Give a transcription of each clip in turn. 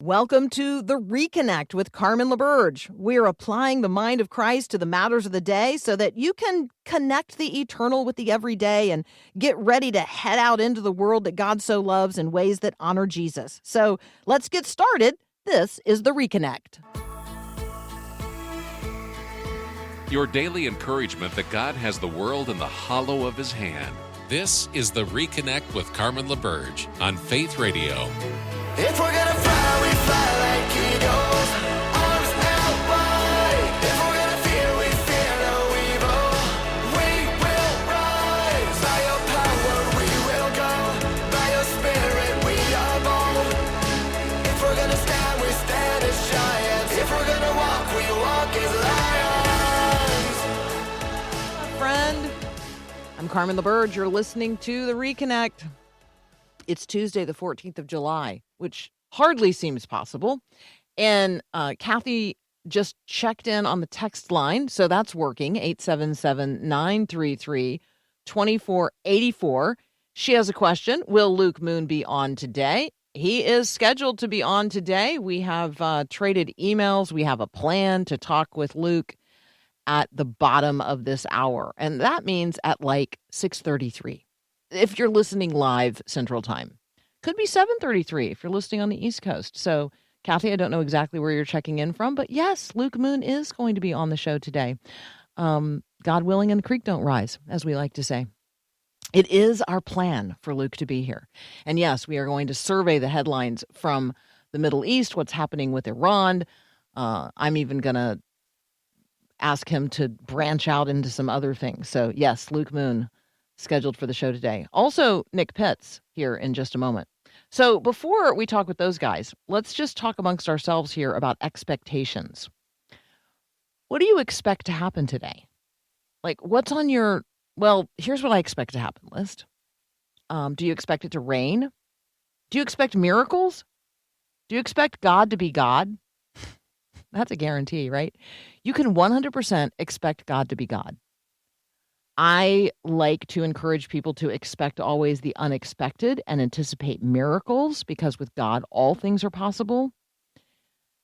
Welcome to The Reconnect with Carmen LaBerge. We're applying the mind of Christ to the matters of the day so that you can connect the eternal with the everyday and get ready to head out into the world that God so loves in ways that honor Jesus. So let's get started. This is The Reconnect. Your daily encouragement that God has the world in the hollow of his hand. This is The Reconnect with Carmen LaBerge on Faith Radio. If we're gonna fly, we fly like eagles, arms held wide. If we're gonna fear, we fear no evil. We will rise. By your power we will go. By your spirit we are bold. If we're gonna stand, we stand as giants. If we're gonna walk, we walk as lions. Friend, I'm Carmen LaBerge. You're listening to The Reconnect. It's Tuesday, the 14th of July, which hardly seems possible. And Kathy just checked in on the text line, so that's working, 877-933-2484. She has a question. Will Luke Moon be on today? He is scheduled to be on today. We have traded emails. We have a plan to talk with Luke at the bottom of this hour, and that means at like 6:33. If you're listening live Central Time. Could be 7:33 if you're listening on the East Coast. So, Kathy, I don't know exactly where you're checking in from, but yes, Luke Moon is going to be on the show today. God willing and the creek don't rise, as we like to say. It is our plan for Luke to be here. And yes, we are going to survey the headlines from the Middle East, what's happening with Iran. I'm even going to ask him to branch out into some other things. So, yes, Luke Moon scheduled for the show today. Also, Nick Pitts here in just a moment. So before we talk with those guys, let's just talk amongst ourselves here about expectations. What do you expect to happen today? Like, what's on your, well, here's what I expect to happen list. Do you expect it to rain? Do you expect miracles? Do you expect God to be God? That's a guarantee, right? You can 100% expect God to be God. I like to encourage people to expect always the unexpected and anticipate miracles because with God, all things are possible.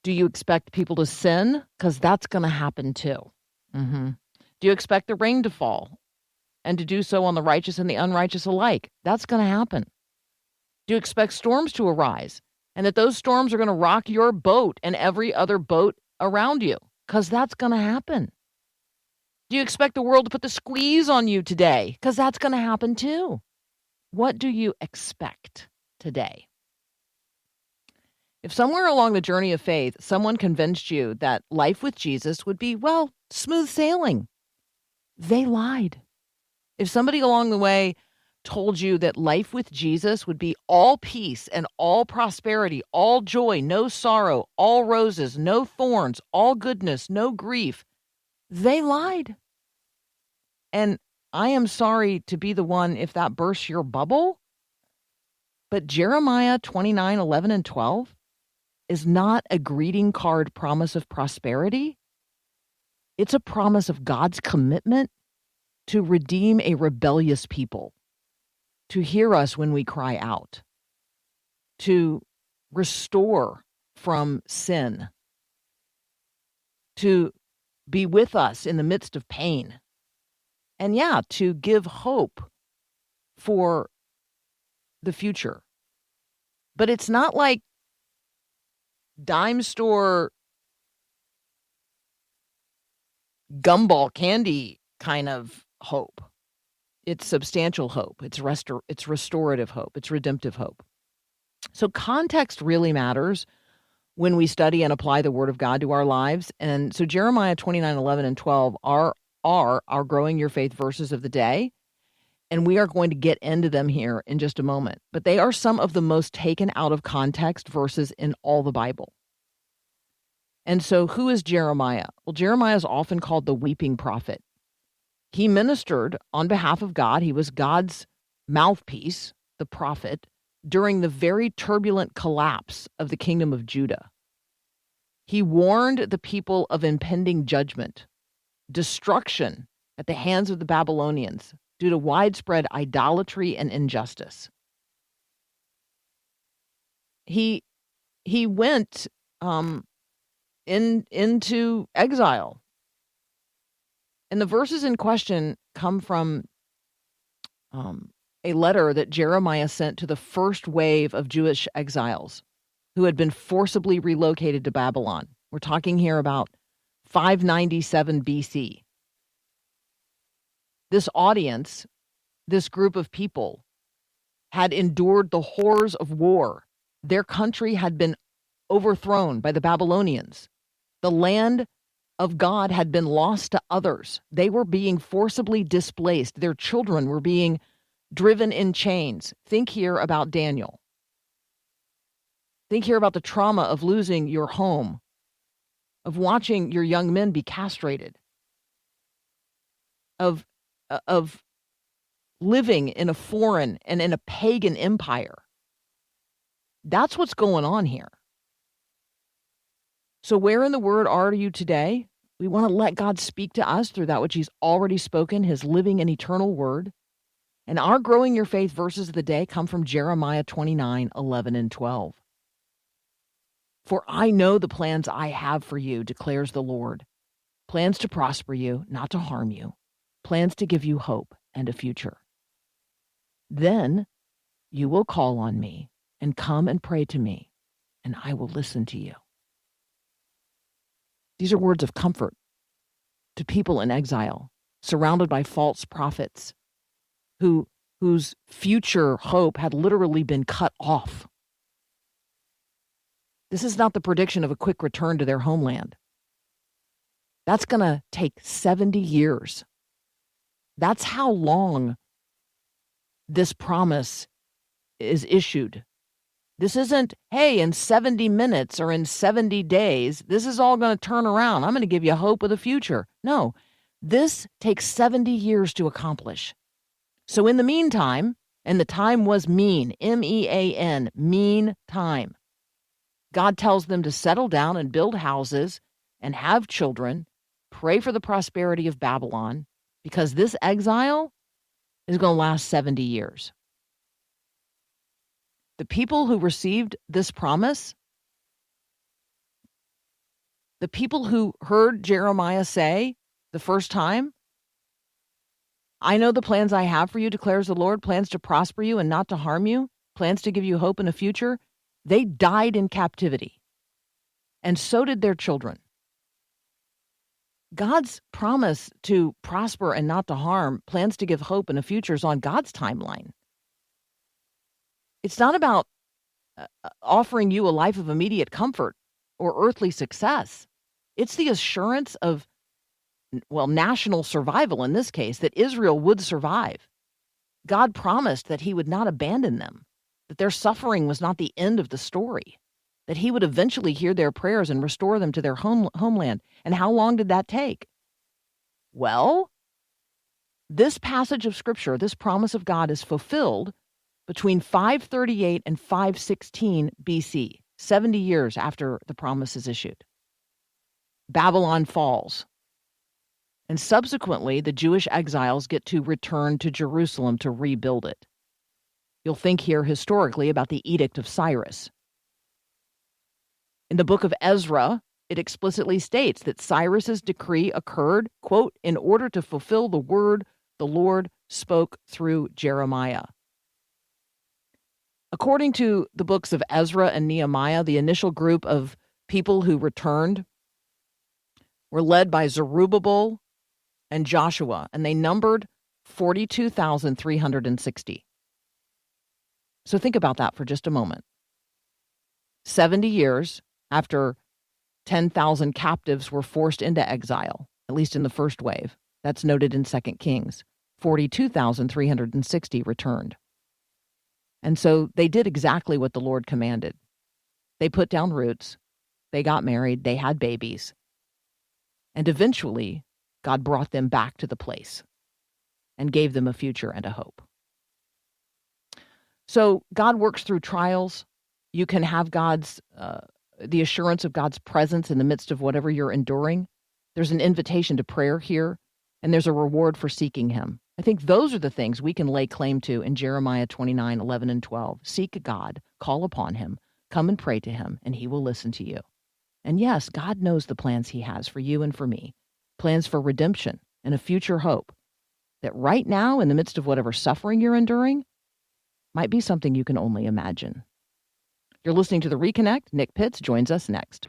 Do you expect people to sin? Because that's going to happen too. Do you expect the rain to fall and to do so on the righteous and the unrighteous alike? That's going to happen. Do you expect storms to arise and that those storms are going to rock your boat and every other boat around you? Because that's going to happen. Do you expect the world to put the squeeze on you today? Because that's going to happen too. What do you expect today? If somewhere along the journey of faith, someone convinced you that life with Jesus would be, well, smooth sailing, they lied. If somebody along the way told you that life with Jesus would be all peace and all prosperity, all joy, no sorrow, all roses, no thorns, all goodness, no grief, they lied. And I am sorry to be the one if that bursts your bubble, but Jeremiah 29, 11, and 12 is not a greeting card promise of prosperity. It's a promise of God's commitment to redeem a rebellious people, to hear us when we cry out, to restore from sin, to be with us in the midst of pain. And yeah, to give hope for the future. But it's not like dime store gumball candy kind of hope. It's substantial hope. It's restorative hope. It's redemptive hope. So context really matters when we study and apply the Word of God to our lives. And so Jeremiah 29, 11, and 12 are our Growing Your Faith verses of the day. And we are going to get into them here in just a moment. But they are some of the most taken out of context verses in all the Bible. And so who is Jeremiah? Well, Jeremiah is often called the weeping prophet. He ministered on behalf of God. He was God's mouthpiece, the prophet, during the very turbulent collapse of the kingdom of Judah. He warned the people of impending judgment, destruction at the hands of the Babylonians due to widespread idolatry and injustice. He he went into exile. And the verses in question come from a letter that Jeremiah sent to the first wave of Jewish exiles who had been forcibly relocated to Babylon. We're talking here about 597 BC. This audience, this group of people, had endured the horrors of war. Their country had been overthrown by the Babylonians. The land of God had been lost to others. They were being forcibly displaced. Their children were being driven in chains. Think here about Daniel. Think here about the trauma of losing your home, of watching your young men be castrated, of living in a foreign and in a pagan empire. That's what's going on here. So where in the Word are you today? We want to let God speak to us through that which He's already spoken, His living and eternal Word. And our Growing Your Faith verses of the day come from Jeremiah 29, 11 and 12. For I know the plans I have for you, declares the Lord. Plans to prosper you, not to harm you. Plans to give you hope and a future. Then you will call on me and come and pray to me, and I will listen to you. These are words of comfort to people in exile, surrounded by false prophets whose future hope had literally been cut off. This is not the prediction of a quick return to their homeland. That's going to take 70 years. That's how long this promise is issued. This isn't, hey, in 70 minutes or in 70 days, this is all going to turn around. I'm going to give you hope of the future. No, this takes 70 years to accomplish. So in the meantime, and the time was mean, M-E-A-N, mean time, God tells them to settle down and build houses and have children, pray for the prosperity of Babylon, because this exile is going to last 70 years. The people who received this promise, the people who heard Jeremiah say the first time, I know the plans I have for you, declares the Lord, plans to prosper you and not to harm you, plans to give you hope in a future. They died in captivity, and so did their children. God's promise to prosper and not to harm, plans to give hope in a future, is on God's timeline. It's not about offering you a life of immediate comfort or earthly success. It's the assurance of, national survival in this case, that Israel would survive. God promised that He would not abandon them, that their suffering was not the end of the story, that He would eventually hear their prayers and restore them to their homeland. And how long did that take? Well, this passage of Scripture, this promise of God, is fulfilled between 538 and 516 BC, 70 years after the promise is issued. Babylon falls. And subsequently, the Jewish exiles get to return to Jerusalem to rebuild it. You'll think here historically about the Edict of Cyrus. In the book of Ezra, it explicitly states that Cyrus's decree occurred, quote, in order to fulfill the word the Lord spoke through Jeremiah. According to the books of Ezra and Nehemiah, the initial group of people who returned were led by Zerubbabel and Joshua, and they numbered 42,360. So think about that for just a moment. 70 years after 10,000 captives were forced into exile, at least in the first wave. That's noted in 2 Kings. 42,360 returned. And so they did exactly what the Lord commanded. They put down roots, they got married, they had babies, and eventually God brought them back to the place and gave them a future and a hope. So God works through trials. You can have the assurance of God's presence in the midst of whatever you're enduring. There's an invitation to prayer here, and there's a reward for seeking Him. I think those are the things we can lay claim to in Jeremiah 29, 11 and 12. Seek God, call upon Him, come and pray to him, and he will listen to you. And yes, God knows the plans he has for you and for me, plans for redemption and a future hope that right now, in the midst of whatever suffering you're enduring, might be something you can only imagine. You're listening to The Reconnect. Nick Pitts joins us next.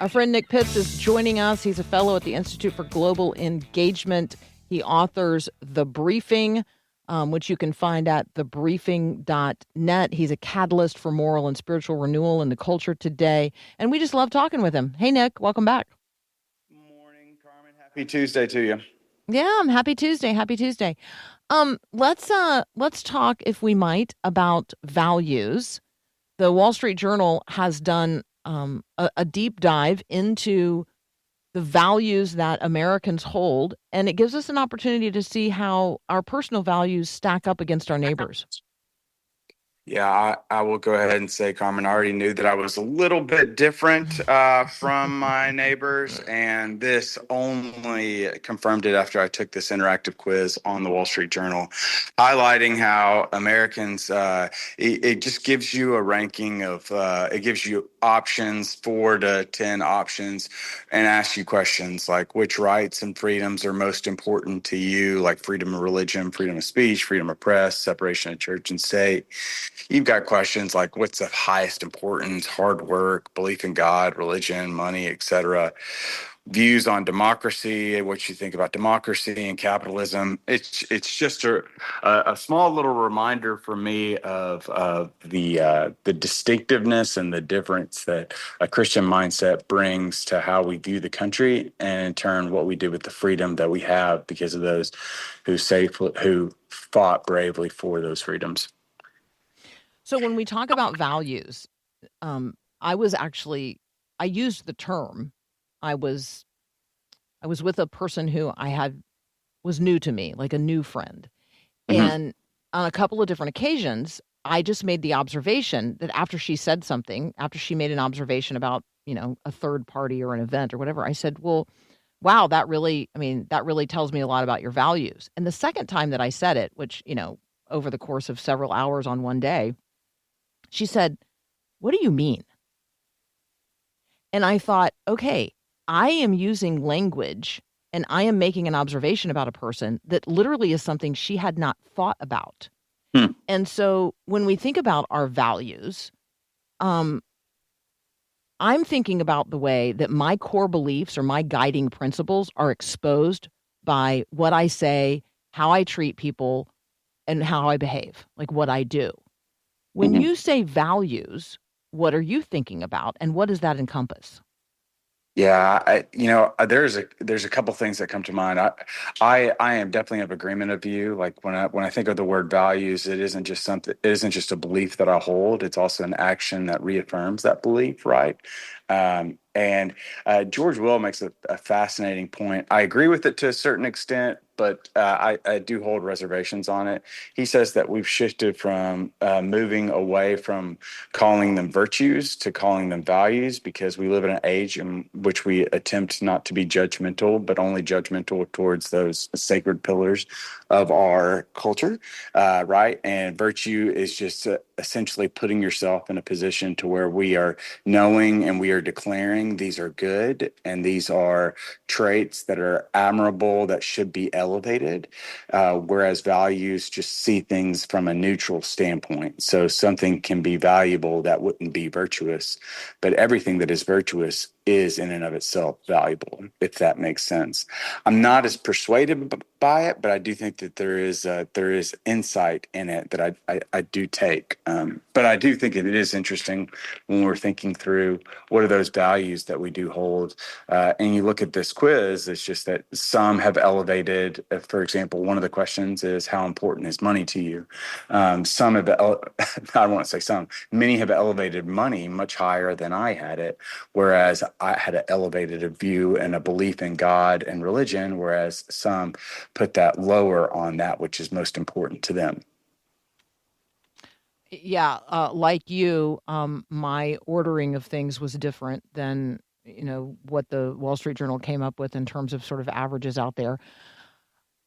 Our friend Nick Pitts is joining us. He's a fellow at the Institute for Global Engagement. He authors The Briefing, which you can find at thebriefing.net. He's a catalyst for moral and spiritual renewal in the culture today. And we just love talking with him. Hey, Nick, welcome back. Morning, Carmen. Happy Tuesday to you. Yeah, happy Tuesday. Happy Tuesday. Let's talk, if we might, about values. The Wall Street Journal has done a deep dive into the values that Americans hold, and it gives us an opportunity to see how our personal values stack up against our neighbors. Yeah, I will go ahead and say, Carmen, I already knew that I was a little bit different from my neighbors, and this only confirmed it after I took this interactive quiz on the Wall Street Journal, highlighting how Americans, it just gives you a ranking of, it gives you options, 4 to 10 options, and asks you questions like which rights and freedoms are most important to you, like freedom of religion, freedom of speech, freedom of press, separation of church and state. You've got questions like what's of highest importance, hard work, belief in God, religion, money, etc. Views on democracy, what you think about democracy and capitalism. It's just a small little reminder for me of the distinctiveness and the difference that a Christian mindset brings to how we view the country, and in turn what we do with the freedom that we have because of those who fought bravely for those freedoms. So when we talk about values, I used the term. I was with a person who was new to me, like a new friend. Mm-hmm. And on a couple of different occasions, I just made the observation that after she made an observation about, a third party or an event or whatever, I said, well, wow, that really tells me a lot about your values. And the second time that I said it, which, over the course of several hours on one day, she said, "What do you mean?" And I thought, okay, I am using language and I am making an observation about a person that literally is something she had not thought about. And so when we think about our values, I'm thinking about the way that my core beliefs or my guiding principles are exposed by what I say, how I treat people, and how I behave, like what I do. When you say values, what are you thinking about, and what does that encompass? Yeah, there's a couple things that come to mind. I am definitely of agreement of you. Like when I think of the word values, it isn't just a belief that I hold. It's also an action that reaffirms that belief, right? And George Will makes a fascinating point. I agree with it to a certain extent, but I do hold reservations on it. He says that we've shifted from moving away from calling them virtues to calling them values because we live in an age in which we attempt not to be judgmental, but only judgmental towards those sacred pillars of our culture, right? And virtue is just essentially putting yourself in a position to where we are knowing and we are declaring these are good and these are traits that are admirable that should be elevated, whereas values just see things from a neutral standpoint. So something can be valuable that wouldn't be virtuous, but everything that is virtuous is in and of itself valuable, if that makes sense. I'm not as persuaded by it, but I do think that there is insight in it that I do take. But I do think it is interesting when we're thinking through what are those values that we do hold. And you look at this quiz, it's just that some have elevated, for example, one of the questions is how important is money to you? Some have, I won't say some, many have elevated money much higher than I had it, whereas I had an elevated view and a belief in God and religion, whereas some put that lower on that which is most important to them. Yeah, like you, my ordering of things was different than, what the Wall Street Journal came up with in terms of sort of averages out there.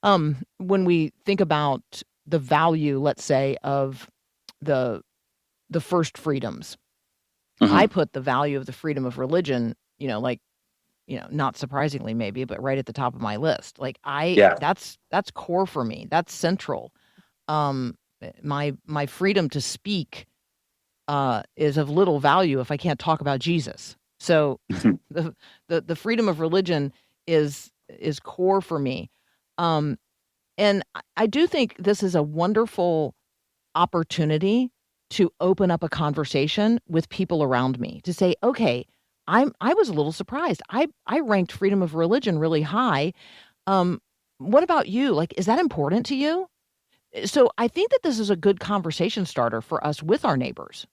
When we think about the value, let's say, of the first freedoms, I put the value of the freedom of religion, not surprisingly maybe, but right at the top of my list. Like Yeah. that's core for me. That's central. My freedom to speak is of little value if I can't talk about Jesus. So the freedom of religion is core for me. And I do think this is a wonderful opportunity to open up a conversation with people around me to say, okay, I was a little surprised. I ranked freedom of religion really high. What about you? Like, is that important to you? So I think that this is a good conversation starter for us with our neighbors.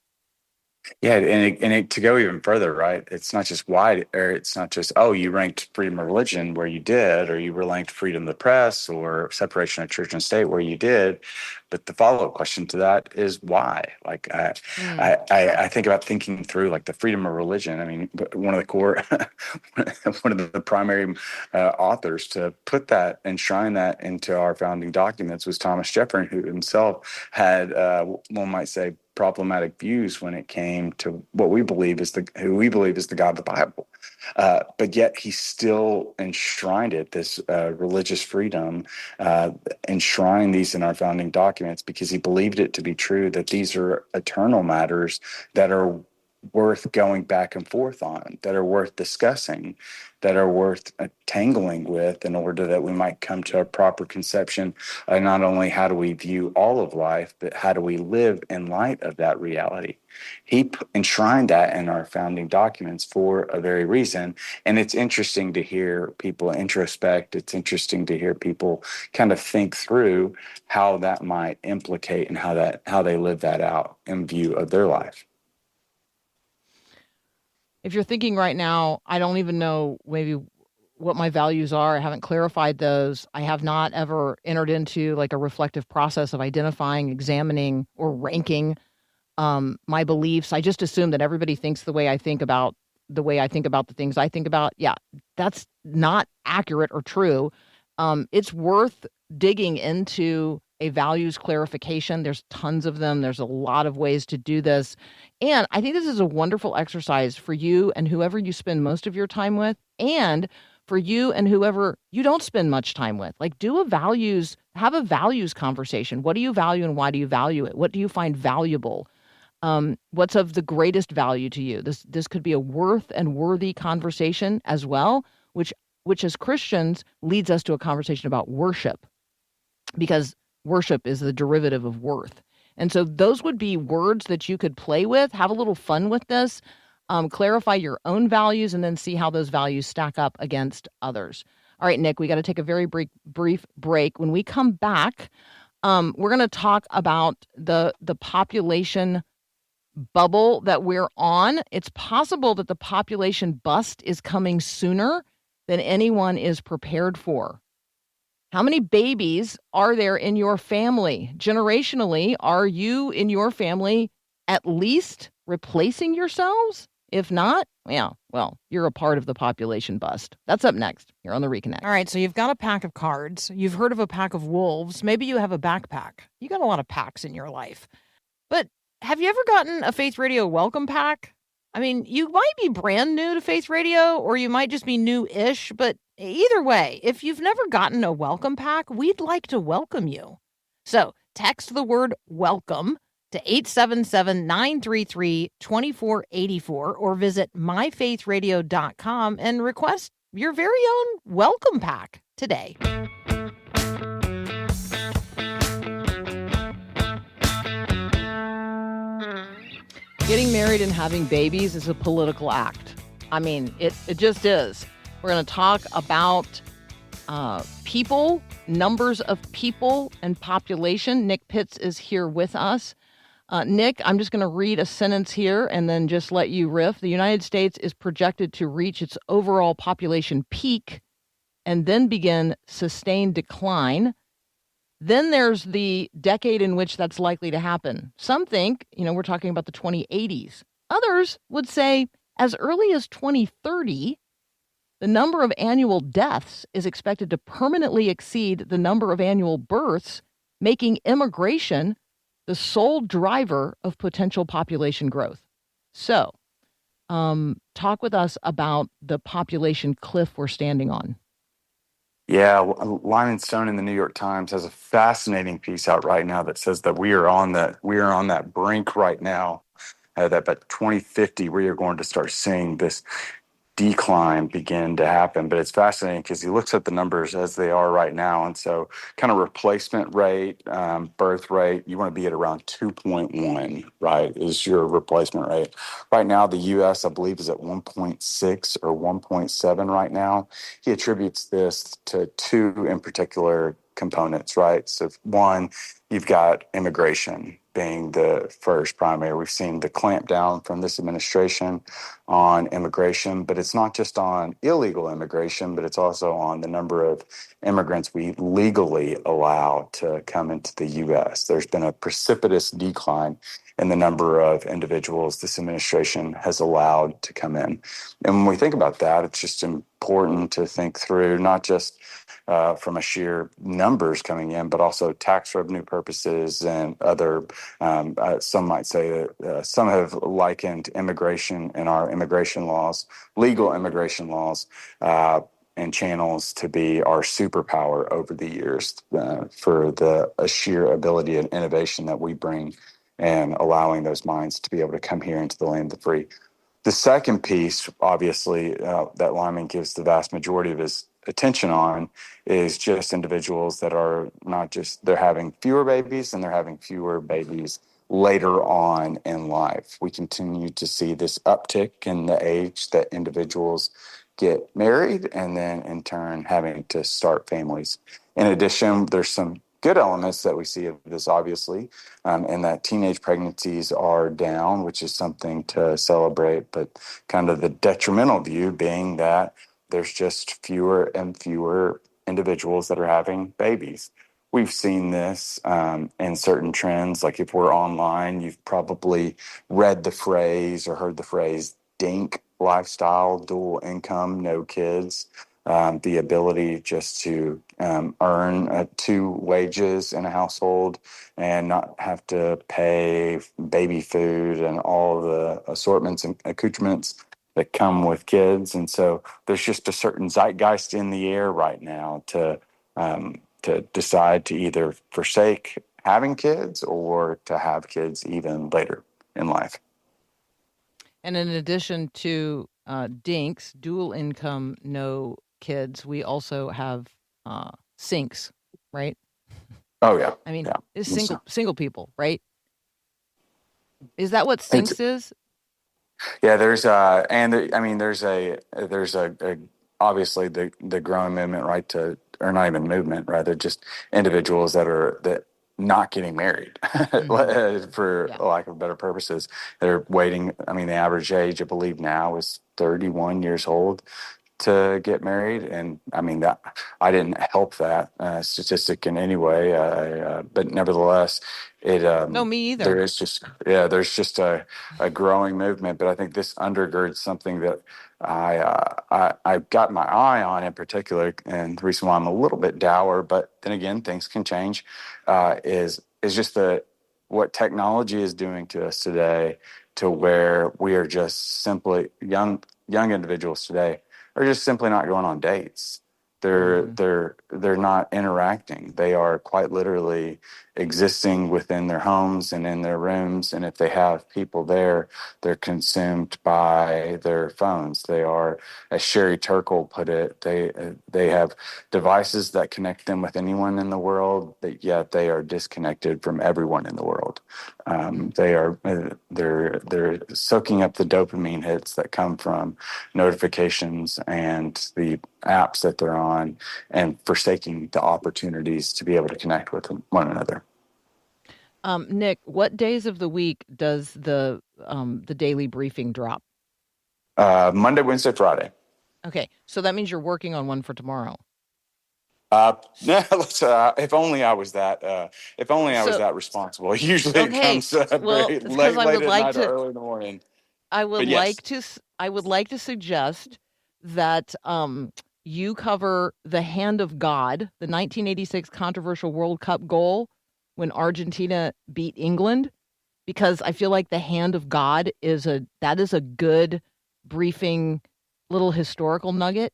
Yeah, and to go even further, right? It's not just wide, or it's not just, oh, you ranked freedom of religion where you did, or you were ranked freedom of the press or separation of church and state where you did. But the follow-up question to that is why? Like, I think about thinking through like the freedom of religion. I mean, one of the core, one of the primary authors to put that, enshrine that into our founding documents was Thomas Jefferson, who himself had, one might say, problematic views when it came to what we believe is who we believe is the God of the Bible. But yet he still enshrined it, this religious freedom, enshrined these in our founding documents because he believed it to be true, that these are eternal matters that are worth going back and forth on, that are worth discussing, that are worth tangling with in order that we might come to a proper conception of not only how do we view all of life, but how do we live in light of that reality. He enshrined that in our founding documents for a very reason. And it's interesting to hear people introspect. It's interesting to hear people kind of think through how that might implicate and how they live that out in view of their life. If you're thinking right now, I don't even know maybe what my values are. I haven't clarified those. I have not ever entered into like a reflective process of identifying, examining, or ranking my beliefs. I just assume that everybody thinks the way I think about the things I think about. Yeah, that's not accurate or true. It's worth digging into a values clarification. There's tons of them. There's a lot of ways to do this. And I think this is a wonderful exercise for you and whoever you spend most of your time with, and for you and whoever you don't spend much time with. Like, have a values conversation. What do you value and why do you value it? What do you find valuable? What's of the greatest value to you? This could be a worth and worthy conversation as well, which as Christians leads us to a conversation about worship, because worship is the derivative of worth. And so those would be words that you could play with, have a little fun with this, clarify your own values, and then see how those values stack up against others. All right, Nick, we got to take a very brief break. When we come back, we're going to talk about the population bubble that we're on. It's possible that the population bust is coming sooner than anyone is prepared for. How many babies are there in your family? Generationally, are you in your family at least replacing yourselves? If not, yeah, well, you're a part of the population bust. That's up next here on The Reconnect. All right, so you've got a pack of cards. You've heard of a pack of wolves. Maybe you have a backpack. You got a lot of packs in your life. But have you ever gotten a Faith Radio welcome pack? I mean, you might be brand new to Faith Radio, or you might just be new-ish, but either way, if you've never gotten a welcome pack, we'd like to welcome you. So text the word welcome to 877-933-2484 or visit myfaithradio.com and request your very own welcome pack today. Getting married and having babies is a political act. I mean, it just is. We're going to talk about people, numbers of people, and population. Nick Pitts is here with us. Nick, I'm just going to read a sentence here and then just let you riff. The United States is projected to reach its overall population peak and then begin sustained decline. Then there's the decade in which that's likely to happen. Some think, we're talking about the 2080s. Others would say as early as 2030. The number of annual deaths is expected to permanently exceed the number of annual births, making immigration the sole driver of potential population growth. So, talk with us about the population cliff we're standing on. Yeah, Lyman Stone in the New York Times has a fascinating piece out right now that says that we are on that brink right now. That by 2050 we are going to start seeing this decline begin to happen. But it's fascinating because he looks at the numbers as they are right now. And so kind of replacement rate, birth rate, you want to be at around 2.1, right, is your replacement rate. Right now, the U.S., I believe, is at 1.6 or 1.7 right now. He attributes this to two in particular components, right? So one, you've got immigration being the first primary. We've seen the clamp down from this administration on immigration, but it's not just on illegal immigration, but it's also on the number of immigrants we legally allow to come into the U.S. There's been a precipitous decline in the number of individuals this administration has allowed to come in. And when we think about that, it's just important to think through not just from a sheer numbers coming in, but also tax revenue purposes and other, some might say that some have likened immigration and our immigration laws, legal immigration laws, and channels to be our superpower over the years for the sheer ability and innovation that we bring and allowing those minds to be able to come here into the land of the free. The second piece, obviously, that Lyman gives the vast majority of his attention on is just individuals that are not just, they're having fewer babies and they're having fewer babies later on in life. We continue to see this uptick in the age that individuals get married and then in turn having to start families. In addition, there's some good elements that we see of this, obviously, and that teenage pregnancies are down, which is something to celebrate, but kind of the detrimental view being that there's just fewer and fewer individuals that are having babies. We've seen this in certain trends. Like if we're online, you've probably read the phrase or heard the phrase DINK lifestyle, dual income, no kids. The ability just to earn 2 wages in a household and not have to pay baby food and all the assortments and accoutrements that come with kids. And so there's just a certain zeitgeist in the air right now to decide to either forsake having kids or to have kids even later in life. And in addition to DINKs, dual income, no kids, we also have sinks, right? Oh yeah. I mean, yeah. It's single people, right? Is that what sinks is? Yeah, there's obviously the growing movement, right, to, or not even movement, rather just individuals that not getting married for lack of better purposes. They're waiting. I mean, the average age, I believe now is 31 years old to get married. And I mean, that I didn't help that statistic in any way, but nevertheless, it no, me either. There's just a growing movement, but I think this undergirds something that I've got my eye on in particular, and the reason why I'm a little bit dour, but then again, things can change, is just what technology is doing to us today, to where we are just simply young individuals today are just simply not going on dates. They're not interacting. They are quite literally existing within their homes and in their rooms. And if they have people there, they're consumed by their phones. They are, as Sherry Turkle put it, they have devices that connect them with anyone in the world, but yet they are disconnected from everyone in the world. They're soaking up the dopamine hits that come from notifications and the apps that they're on, and forsaking the opportunities to be able to connect with one another. Nick, what days of the week does the daily briefing drop? Monday, Wednesday, Friday. Okay, so that means you're working on one for tomorrow. If only I was that. If only I was that responsible. Usually it comes very late at night or early in the morning. I would like to suggest that you cover the hand of God, the 1986 controversial World Cup goal when Argentina beat England, because I feel like the hand of God is a good briefing little historical nugget.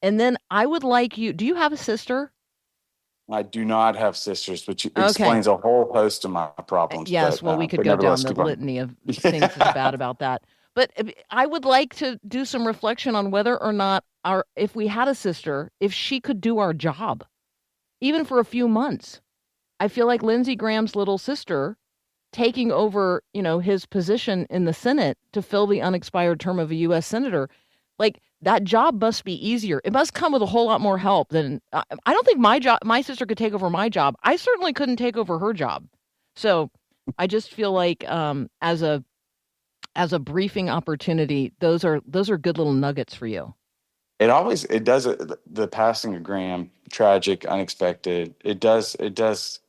And then I would like you, do you have a sister? I do not have sisters, which Okay. explains a whole host of my problems. Yes, well, we could go down the litany of things that's bad about that. But I would like to do some reflection on whether or not if we had a sister, if she could do our job, even for a few months. I feel like Lindsey Graham's little sister taking over, his position in the Senate to fill the unexpired term of a U.S. senator, like that job must be easier. It must come with a whole lot more help than I don't think my sister could take over my job. I certainly couldn't take over her job. So I just feel like as a briefing opportunity, those are good little nuggets for you. It does the passing of Graham, tragic, unexpected. It does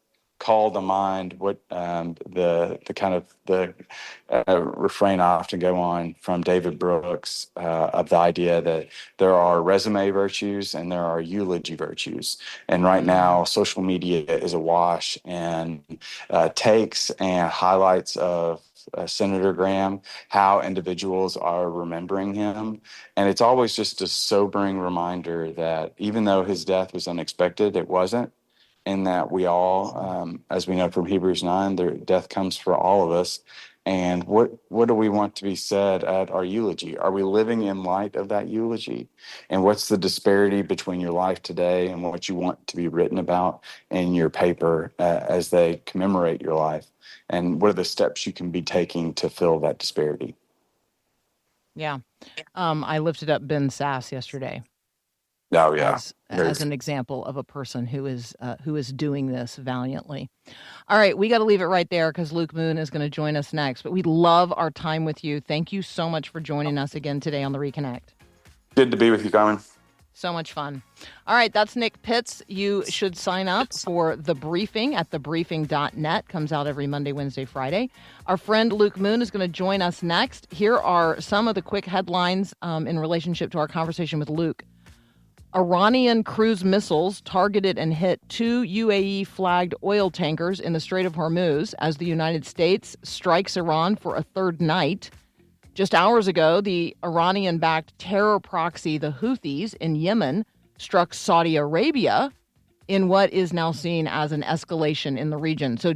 call to mind what the kind of the refrain I often go on from David Brooks of the idea that there are resume virtues and there are eulogy virtues. And right now, social media is awash and takes and highlights of Senator Graham, how individuals are remembering him. And it's always just a sobering reminder that even though his death was unexpected, it wasn't. In that we all, as we know from Hebrews 9, death comes for all of us. And what do we want to be said at our eulogy? Are we living in light of that eulogy? And what's the disparity between your life today and what you want to be written about in your paper as they commemorate your life? And what are the steps you can be taking to fill that disparity? Yeah. I lifted up Ben Sass yesterday. Oh, yeah. As an example of a person who is doing this valiantly. All right, we got to leave it right there because Luke Moon is going to join us next. But we love our time with you. Thank you so much for joining us again today on the Reconnect. Good to be with you, Carmen. So much fun. All right, that's Nick Pitts. You should sign up for The Briefing at thebriefing.net. Comes out every Monday, Wednesday, Friday. Our friend Luke Moon is going to join us next. Here are some of the quick headlines in relationship to our conversation with Luke. Iranian cruise missiles targeted and hit 2 UAE-flagged oil tankers in the Strait of Hormuz as the United States strikes Iran for a third night. Just hours ago, the Iranian-backed terror proxy, the Houthis in Yemen, struck Saudi Arabia in what is now seen as an escalation in the region. So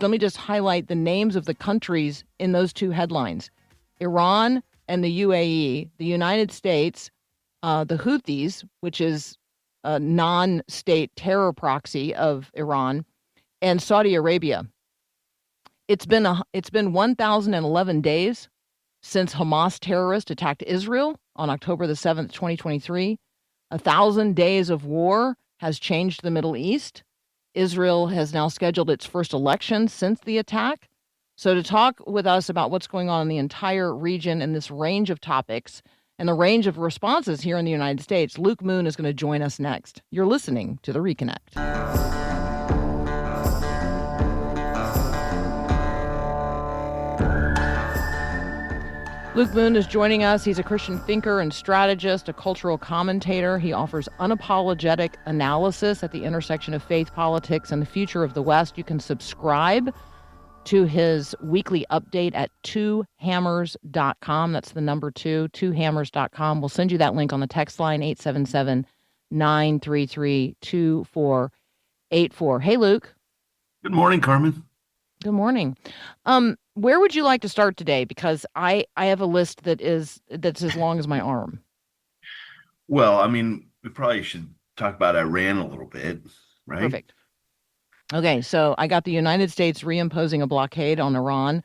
let me just highlight the names of the countries in those two headlines. Iran and the UAE, the United States, the Houthis, which is a non-state terror proxy of Iran, and Saudi Arabia. It's been 1,011 days since Hamas terrorists attacked Israel on October the 7th, 2023. 1,000 days of war has changed the Middle East. Israel has now scheduled its first election since the attack. So to talk with us about what's going on in the entire region and this range of topics and the range of responses here in the United States, Luke Moon is going to join us next. You're listening to The Reconnect. Luke Moon is joining us. He's a Christian thinker and strategist, a cultural commentator. He offers unapologetic analysis at the intersection of faith, politics, and the future of the West. You can subscribe to his weekly update at twohammers.com. That's the number 2hammers.com. We'll send you that link on the text line, 877-933-2484. Hey, Luke. Good morning, Carmen. Good morning. Where would you like to start today? Because I have a list that's as long as my arm. Well, I mean, we probably should talk about Iran a little bit, right? Perfect. Okay, so I got the United States reimposing a blockade on Iran,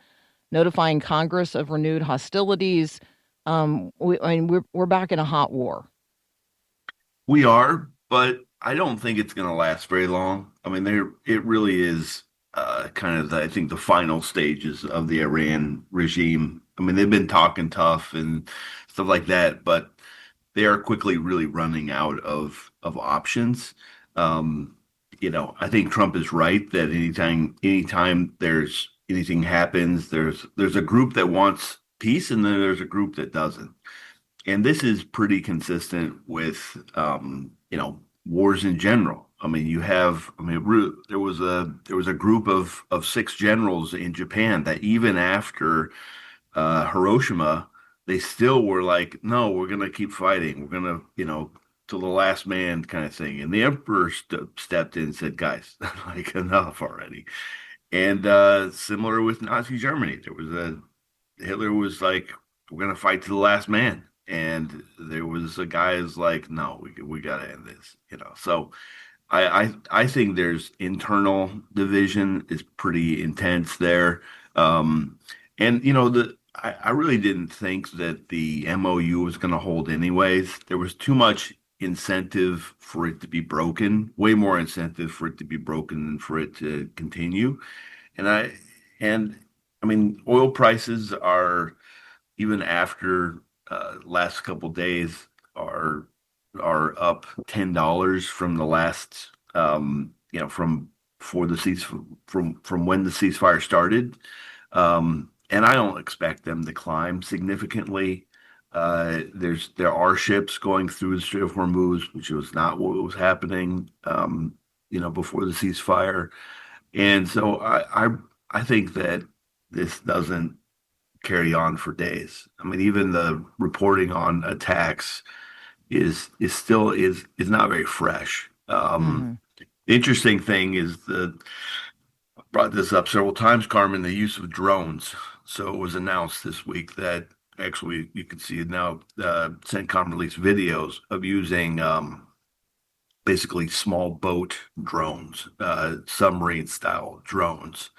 notifying Congress of renewed hostilities. We're back in a hot war. We are, but I don't think it's going to last very long. I mean, it really is kind of, I think, the final stages of the Iran regime. I mean, they've been talking tough and stuff like that, but they are quickly really running out of options. I think Trump is right that anytime there's anything happens, there's a group that wants peace and then there's a group that doesn't. And this is pretty consistent with, wars in general. I mean, there was a group of six generals in Japan that even after Hiroshima, they still were like, no, we're going to keep fighting. We're going to, to the last man kind of thing. And the emperor stepped in and said, guys, like enough already. And similar with Nazi Germany, Hitler was like, we're going to fight to the last man. And there was a guy who's like, no, we got to end this, So I think there's internal division is pretty intense there. And I really didn't think that the MOU was going to hold anyways. There was too much incentive for it to be broken, way more incentive for it to be broken than for it to continue. And I mean, oil prices are, even after last couple days, are up $10 from the last, from when the ceasefire started. And I don't expect them to climb significantly. There are ships going through the Strait of Hormuz, which was not what was happening, before the ceasefire. And so I think that this doesn't carry on for days. I mean, even the reporting on attacks is not very fresh. The interesting thing is I brought this up several times, Carmen, the use of drones. So it was announced this week that actually you can see it now. CENTCOM released videos of using basically small boat drones, submarine style drones,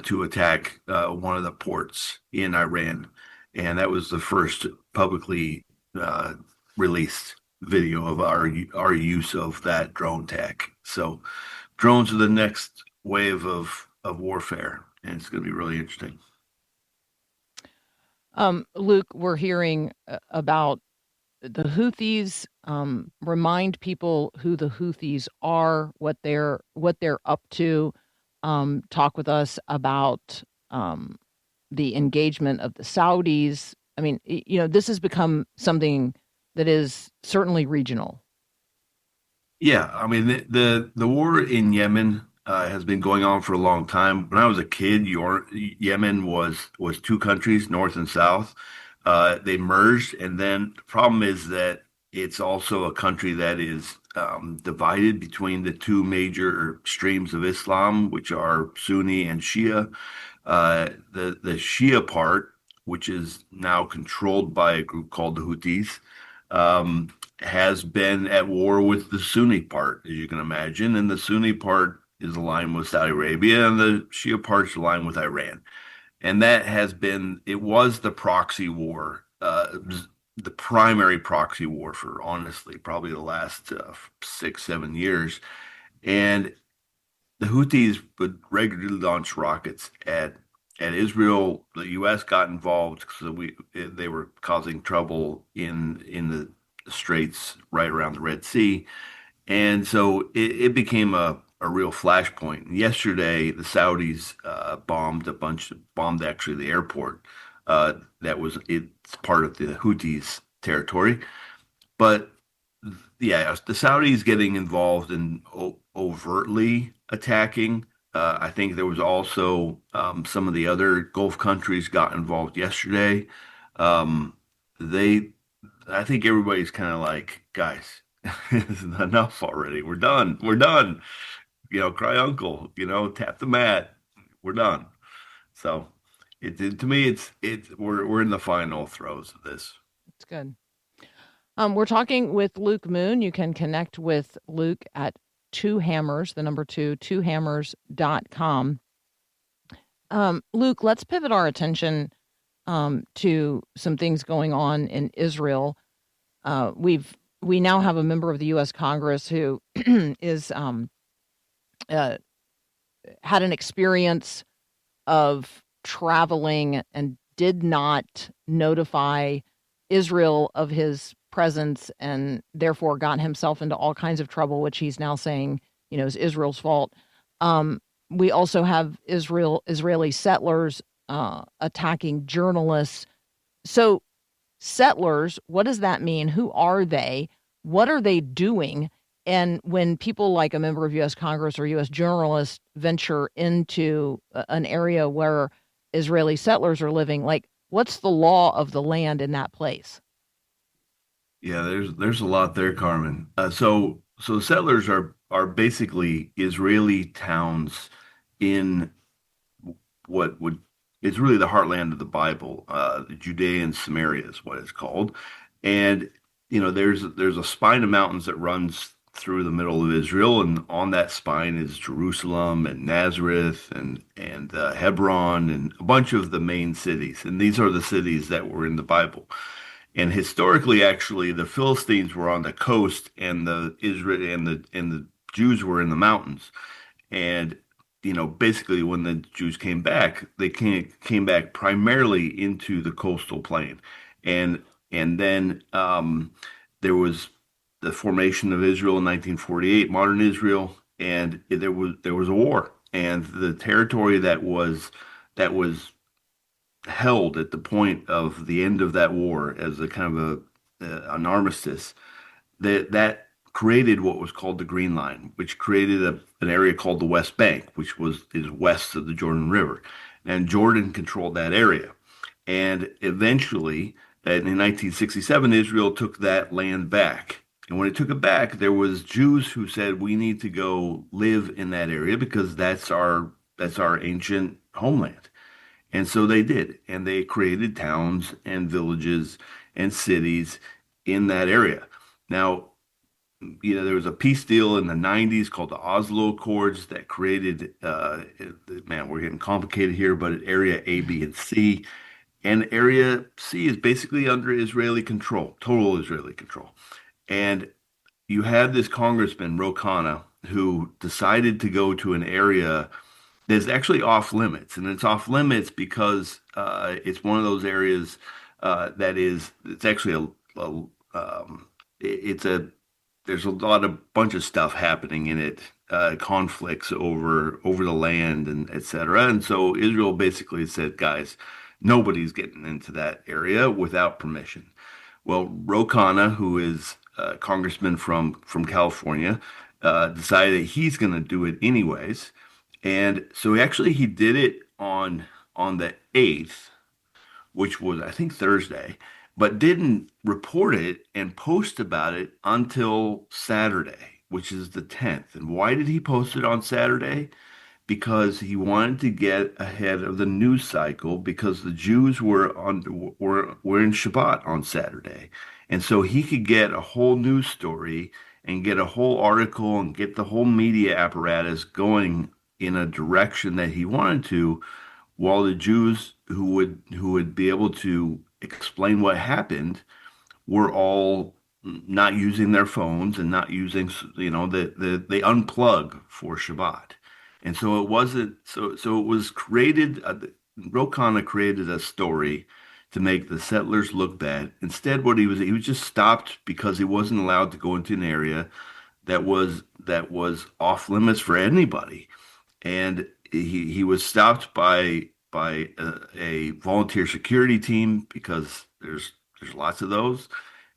to attack one of the ports in Iran. And that was the first publicly released video of our use of that drone tech. So drones are the next wave of warfare, and it's going to be really interesting. Luke, we're hearing about the Houthis. Remind people who the Houthis are, what they're up to. Talk with us about the engagement of the Saudis. I mean, this has become something that is certainly regional. Yeah, I mean, the war in Yemen has been going on for a long time. When I was a kid, Yemen was two countries, north and south. They merged, and then the problem is that it's also a country that is divided between the two major streams of Islam, which are Sunni and Shia. The Shia part, which is now controlled by a group called the Houthis, has been at war with the Sunni part, as you can imagine. And the Sunni part is aligned with Saudi Arabia, and the Shia part is aligned with Iran. And it was the proxy war, the primary proxy war for, honestly, probably the last 6-7 years. And the Houthis would regularly launch rockets at Israel. The U.S. got involved because they were causing trouble in the straits right around the Red Sea. And so it became a real flashpoint. Yesterday, the Saudis bombed actually the airport. It's part of the Houthis' territory. But yeah, the Saudis getting involved in overtly attacking. I think there was also some of the other Gulf countries got involved yesterday. I think everybody's kind of like, guys, enough already. We're done. Cry uncle. Tap the mat. We're done. So, to me, we're in the final throes of this. It's good. We're talking with Luke Moon. You can connect with Luke at Two Hammers, the number 2hammers.com. Luke, let's pivot our attention to some things going on in Israel. We now have a member of the U.S. Congress who is had an experience of traveling and did not notify Israel of his presence, and therefore got himself into all kinds of trouble, which he's now saying, is Israel's fault. We also have Israeli settlers attacking journalists. So settlers, what does that mean? Who are they? What are they doing? And when people like a member of U.S. Congress or U.S. journalists venture into an area where Israeli settlers are living, like, what's the law of the land in that place? Yeah, there's a lot there, Carmen. So settlers are basically Israeli towns in what would it's really the heartland of the Bible. The Judea and Samaria is what it's called, and there's a spine of mountains that runs through the middle of Israel, and on that spine is Jerusalem and Nazareth and Hebron and a bunch of the main cities, and these are the cities that were in the Bible. And historically, actually, the Philistines were on the coast, and the Israel and the Jews were in the mountains. And basically, when the Jews came back, they came back primarily into the coastal plain, and then there was the formation of Israel in 1948, modern Israel, and there was a war, and the territory that was held at the point of the end of that war as a kind of an armistice, that created what was called the Green Line, which created an area called the West Bank, which is west of the Jordan River, and Jordan controlled that area. And eventually, in 1967, Israel took that land back. And when it took it back, there was Jews who said, we need to go live in that area because that's our ancient homeland. And so they did, and they created towns and villages and cities in that area. Now, there was a peace deal in the 90s called the Oslo Accords that created, we're getting complicated here, but Area A, B, and C. And Area C is basically under Israeli control, total Israeli control. And you had this congressman, Ro Khanna, who decided to go to an area that's actually off limits. And it's off limits because it's one of those areas it's actually there's a bunch of stuff happening in it, conflicts over the land and et cetera. And so Israel basically said, guys, nobody's getting into that area without permission. Well, Ro Khanna, who is a congressman from California, decided that he's going to do it anyways. And so he did it on the 8th, which was, I think, Thursday, but didn't report it and post about it until Saturday, which is the 10th. And why did he post it on Saturday? Because he wanted to get ahead of the news cycle, because the Jews were in Shabbat on Saturday. And so he could get a whole news story and get a whole article and get the whole media apparatus going in a direction that he wanted to, while the Jews who would be able to explain what happened were all not using their phones and not using, they unplug for Shabbat. And so it wasn't, so it was created, Ro Khanna created a story to make the settlers look bad. Instead, he was just stopped because he wasn't allowed to go into an area that was off limits for anybody. And he was stopped by a volunteer security team, because there's lots of those,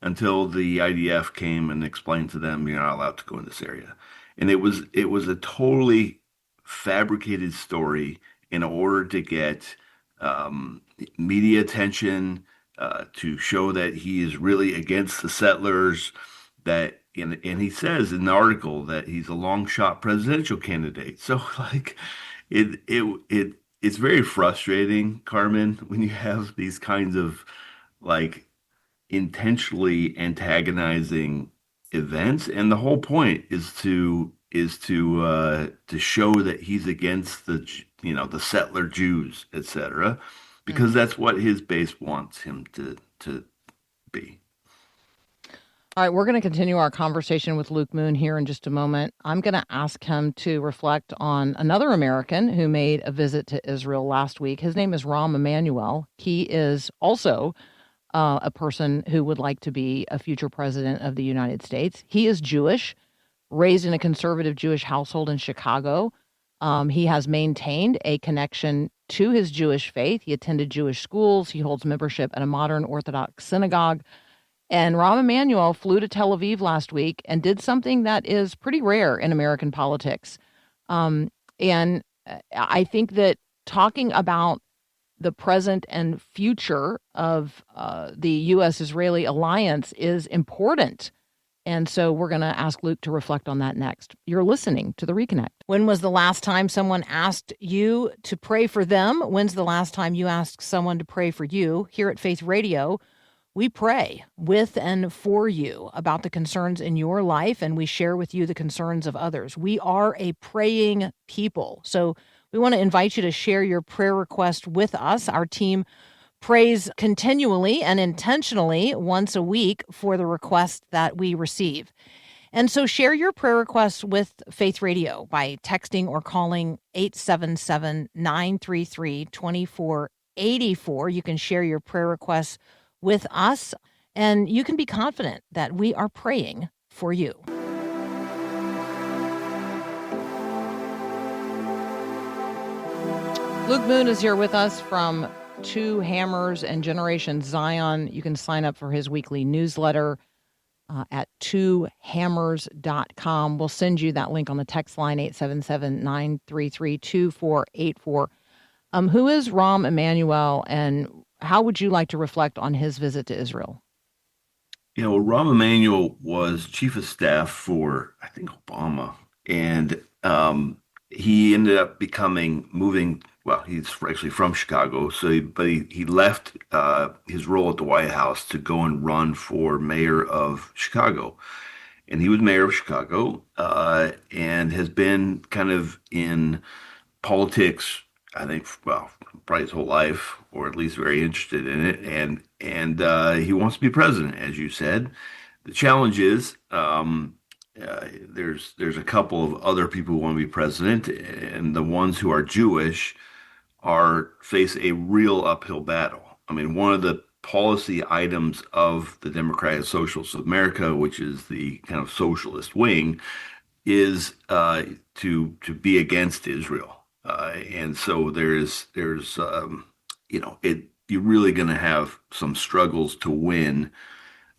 until the IDF came and explained to them, you're not allowed to go in this area. And it was a totally fabricated story in order to get media attention, to show that he is really against the settlers, and he says in the article that he's a long shot presidential candidate. So it's very frustrating, Carmen, when you have these kinds of intentionally antagonizing events, and the whole point is to show that he's against the settler Jews, etc., because that's what his base wants him to be. All right, we're going to continue our conversation with Luke Moon here in just a moment. I'm going to ask him to reflect on another American who made a visit to Israel last week. His name is Rahm Emanuel. He is also a person who would like to be a future president of the United States. He is Jewish, raised in a conservative Jewish household in Chicago. He has maintained a connection to his Jewish faith. He attended Jewish schools. He holds membership at a modern Orthodox synagogue. And Rahm Emanuel flew to Tel Aviv last week and did something that is pretty rare in American politics. And I think that talking about the present and future of the U.S.-Israeli alliance is important. And so we're going to ask Luke to reflect on that next. You're listening to The Reconnect. When was the last time someone asked you to pray for them? When's the last time you asked someone to pray for you? Here at Faith Radio, we pray with and for you about the concerns in your life, and we share with you the concerns of others. We are a praying people. So we want to invite you to share your prayer request with us. Our team prays continually and intentionally once a week for the requests that we receive. And so share your prayer requests with Faith Radio by texting or calling 877-933-2484. You can share your prayer requests with us, and you can be confident that we are praying for you. Luke Moon is here with us from Two Hammers and Generation Zion. You can sign up for his weekly newsletter at twohammers.com. We'll send you that link on the text line, 877-933-2484. Who is Rahm Emanuel, and how would you like to reflect on his visit to Israel? Rahm Emanuel was chief of staff for, I think, Obama. And he ended up moving, well, he's actually from Chicago. But he left his role at the White House to go and run for mayor of Chicago. And he was mayor of Chicago and has been kind of in politics, I think, well, probably his whole life, or at least very interested in it. And he wants to be president, as you said. The challenge is there's a couple of other people who want to be president, and the ones who are Jewish face a real uphill battle. I mean, one of the policy items of the Democratic Socialists of America, which is the kind of socialist wing, is to be against Israel. And so there's you're really going to have some struggles to win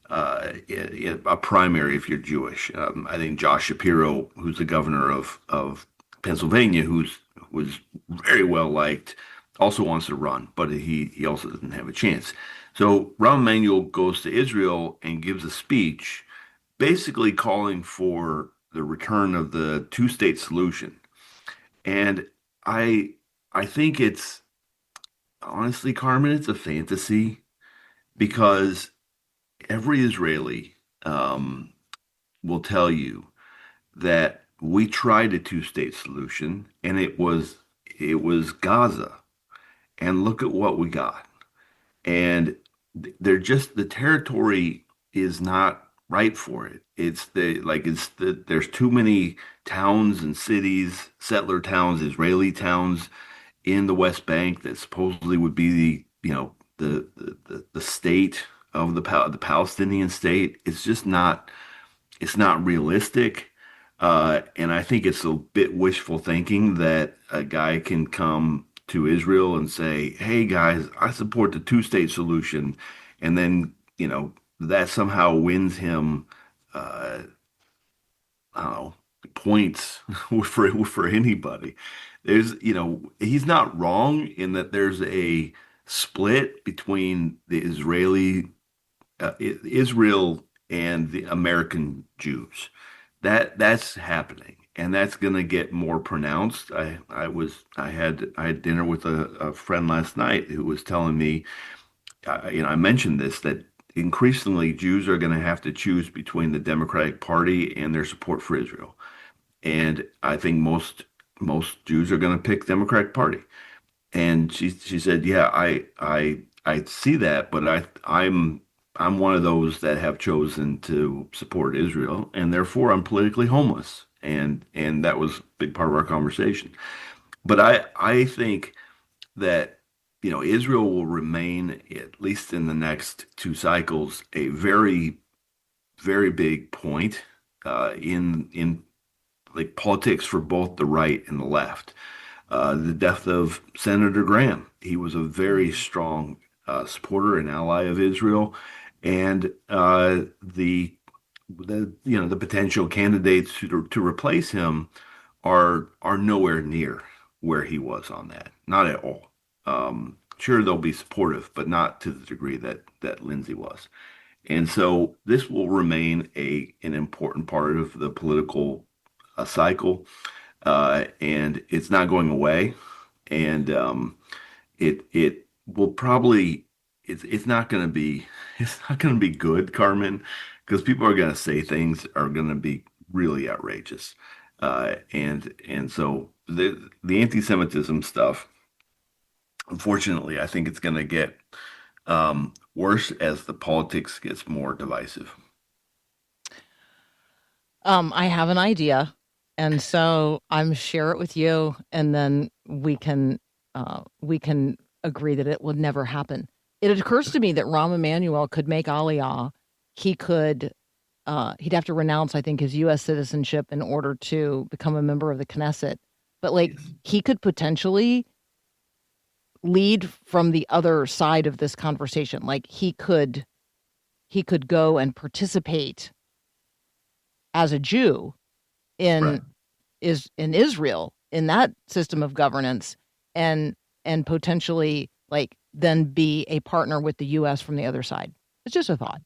in a primary if you're Jewish. I think Josh Shapiro, who's the governor of Pennsylvania, was very well liked, also wants to run, but he also doesn't have a chance. So Rahm Emanuel goes to Israel and gives a speech basically calling for the return of the two-state solution. And I think it's, honestly, Carmen, it's a fantasy, because every Israeli will tell you that we tried a two-state solution, and it was Gaza, and look at what we got. And the territory is not right for it. There's too many towns and cities, settler towns, Israeli towns in the West Bank that supposedly would be the state of the Palestinian state. It's just not realistic. And I think it's a bit wishful thinking that a guy can come to Israel and say, hey guys, I support the two-state solution. And then, that somehow wins him, I don't know, points for anybody. He's not wrong in that there's a split between the Israel and the American Jews. That's happening, and that's going to get more pronounced. I had dinner with a friend last night who was telling me, I mentioned this, that increasingly Jews are going to have to choose between the Democratic Party and their support for Israel. And I think most Jews are going to pick Democratic Party. And she said, yeah, I see that, but I'm one of those that have chosen to support Israel, and therefore I'm politically homeless. And that was a big part of our conversation. But I think that Israel will remain, at least in the next two cycles, a very, very big point in like politics for both the right and the left. the death of Senator Graham. He was a very strong supporter and ally of Israel, and the potential candidates to replace him are nowhere near where he was on that. Not at all. Sure, they'll be supportive, but not to the degree that Lindsey was. And so this will remain an important part of the political cycle, and it's not going away. And it will probably it's not going to be good, Carmen, because people are going to say things are going to be really outrageous, and so the anti-Semitism stuff. Unfortunately, I think it's going to get worse as the politics gets more divisive. I have an idea, and so I'm share it with you, and then we can agree that it would never happen. It occurs to me that Rahm Emanuel could make Aliyah. He could. He'd have to renounce, I think, his U.S. citizenship in order to become a member of the Knesset. But he could potentially lead from the other side of this conversation. Like he could go and participate as a Jew in Israel in that system of governance, and potentially then be a partner with the U.S. from the other side. It's just a thought.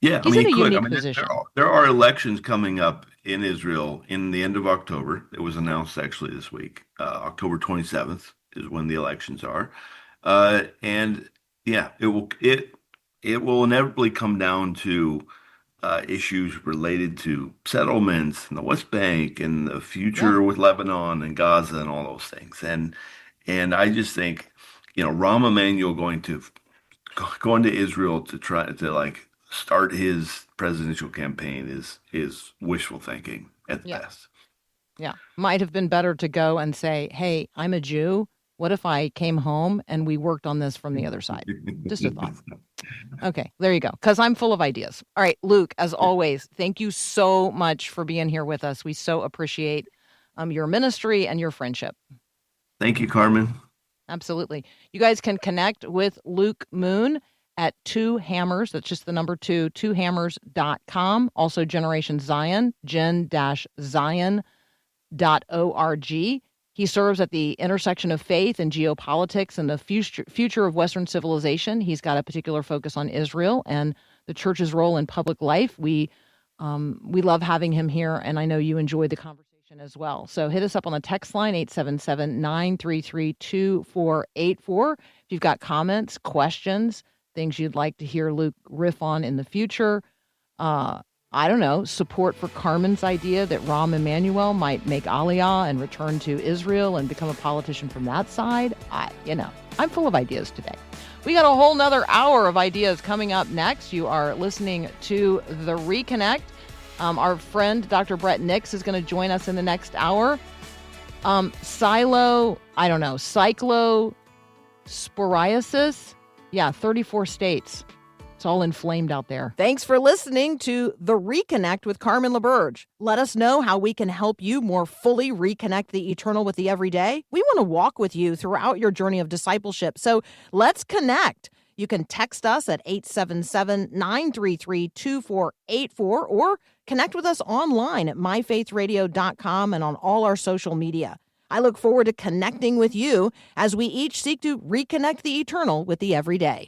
Yeah, he's in a unique position. There are elections coming up in Israel in the end of October. It was announced actually this week. October 27th is when the elections are, and yeah, it will inevitably come down to issues related to settlements in the West Bank and the future with Lebanon and Gaza and all those things. And I just think, Rahm Emanuel going to Israel to try to start his presidential campaign is wishful thinking at best. Yeah. Might have been better to go and say, hey, I'm a Jew. What if I came home and we worked on this from the other side? Just a thought. Okay, there you go. Because I'm full of ideas. All right, Luke, as always, thank you so much for being here with us. We so appreciate your ministry and your friendship. Thank you, Carmen. Absolutely. You guys can connect with Luke Moon at 2 Hammers. That's just the number 2, 2hammers.com. Also Generation Zion, gen-zion.org. He serves at the intersection of faith and geopolitics and the future of Western civilization. He's got a particular focus on Israel and the church's role in public life. We love having him here, and I know you enjoyed the conversation as well. So hit us up on the text line, 877-933-2484. If you've got comments, questions, things you'd like to hear Luke riff on in the future, I don't know, support for Carmen's idea that Rahm Emanuel might make Aliyah and return to Israel and become a politician from that side. I'm full of ideas today. We got a whole nother hour of ideas coming up next. You are listening to The Reconnect. Our friend, Dr. Brett Nix, is going to join us in the next hour. Cyclosporiasis. Yeah, 34 states. It's all inflamed out there. Thanks for listening to The Reconnect with Carmen LaBerge. Let us know how we can help you more fully reconnect the eternal with the everyday. We want to walk with you throughout your journey of discipleship, so let's connect. You can text us at 877-933-2484 or connect with us online at myfaithradio.com and on all our social media. I look forward to connecting with you as we each seek to reconnect the eternal with the everyday.